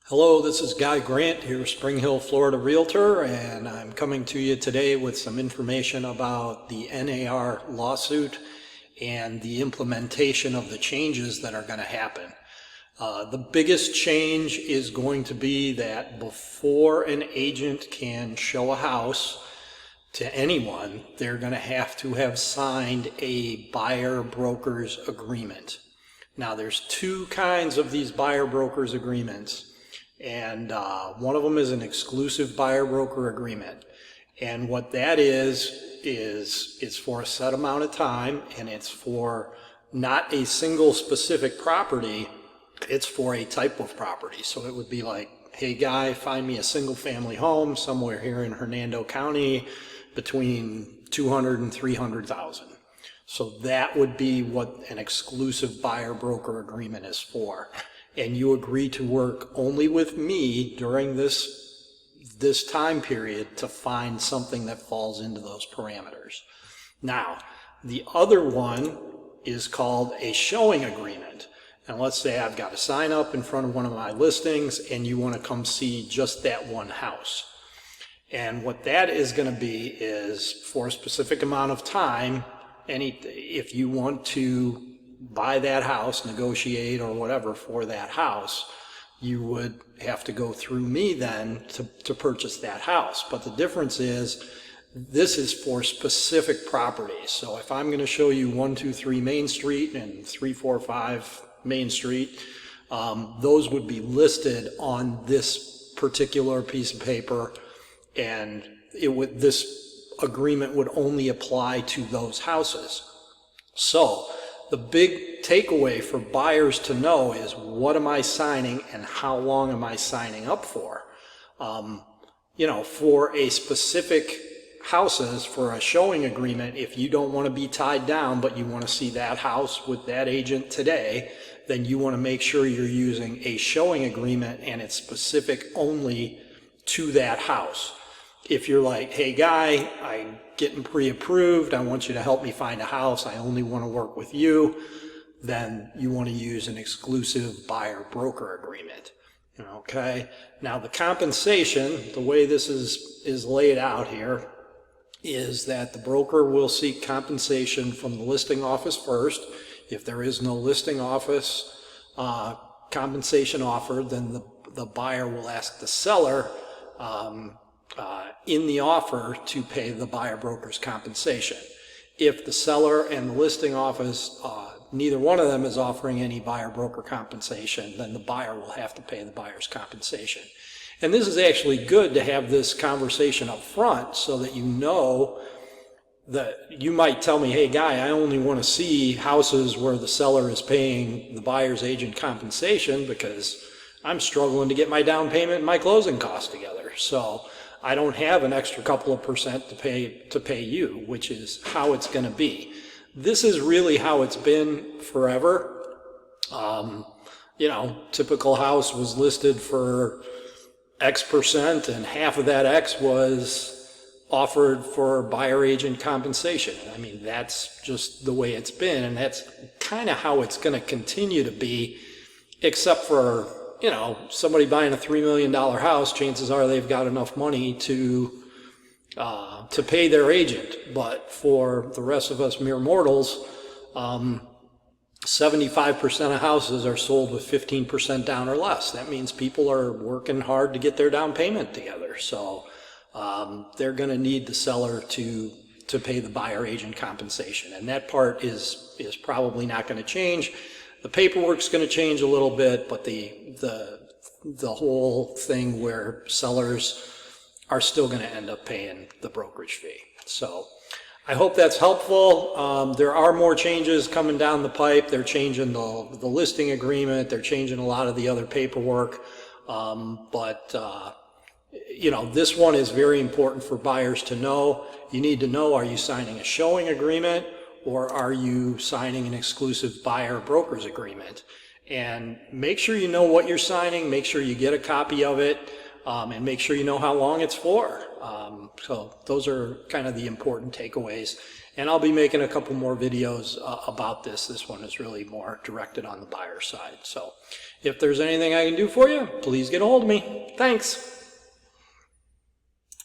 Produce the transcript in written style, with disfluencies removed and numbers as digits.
Hello, this is Guy Grant, your Spring Hill, Florida Realtor, and I'm coming to you today with some information about the NAR lawsuit and the implementation of the changes that are going to happen. The biggest change is going to be that before an agent can show a house to anyone, they're going to have signed a buyer-brokers agreement. Now, there's two kinds of these buyer-brokers agreements. And one of them is an exclusive buyer-broker agreement. And what that is it's for a set amount of time, and it's for not a single specific property, it's for a type of property. So it would be like, hey Guy, find me a single family home somewhere here in Hernando County between 200 and 300,000. So that would be what an exclusive buyer-broker agreement is for. And you agree to work only with me during this time period to find something that falls into those parameters. Now, the other one is called a showing agreement. And let's say I've got a sign up in front of one of my listings and you want to come see just that one house. And what that is going to be is for a specific amount of time, if you want to buy that house, negotiate or whatever for that house, you would have to go through me then to purchase that house. But the difference is this is for specific properties. So if I'm going to show you 123 Main Street and 345 Main Street, those would be listed on this particular piece of paper, and this agreement would only apply to those houses. So the big takeaway for buyers to know is what am I signing and how long am I signing up for? For a specific houses, for a showing agreement, if you don't want to be tied down but you want to see that house with that agent today, then you want to make sure you're using a showing agreement and it's specific only to that house. If you're like, hey Guy, I'm getting pre-approved, I want you to help me find a house, I only want to work with you, then you want to use an exclusive buyer-broker agreement. Okay? Now the compensation, the way this is laid out here, is that the broker will seek compensation from the listing office first. If there is no listing office compensation offered, then the buyer will ask the seller in the offer to pay the buyer broker's compensation. If the seller and the listing office, neither one of them is offering any buyer broker compensation, then the buyer will have to pay the buyer's compensation. And this is actually good to have this conversation up front so that you know that you might tell me, hey Guy, I only want to see houses where the seller is paying the buyer's agent compensation because I'm struggling to get my down payment and my closing costs together. So I don't have an extra couple of percent to pay you, which is how it's going to be. This is really how it's been forever. Typical house was listed for X percent and half of that X was offered for buyer agent compensation. I mean, that's just the way it's been, and that's kind of how it's going to continue to be, except for somebody buying a $3 million house, chances are they've got enough money to pay their agent. But for the rest of us mere mortals, 75% of houses are sold with 15% down or less. That means people are working hard to get their down payment together. So they're going to need the seller to pay the buyer agent compensation. And that part is probably not going to change. The paperwork's going to change a little bit, but the whole thing where sellers are still going to end up paying the brokerage fee. So I hope that's helpful. There are more changes coming down the pipe. They're changing the listing agreement. They're changing a lot of the other paperwork. This one is very important for buyers to know. You need to know, are you signing a showing agreement or are you signing an exclusive buyer-brokers agreement? And make sure you know what you're signing, make sure you get a copy of it, and make sure you know how long it's for. So those are kind of the important takeaways. And I'll be making a couple more videos about this. This one is really more directed on the buyer side. So If there's anything I can do for you, please get a hold of me. Thanks.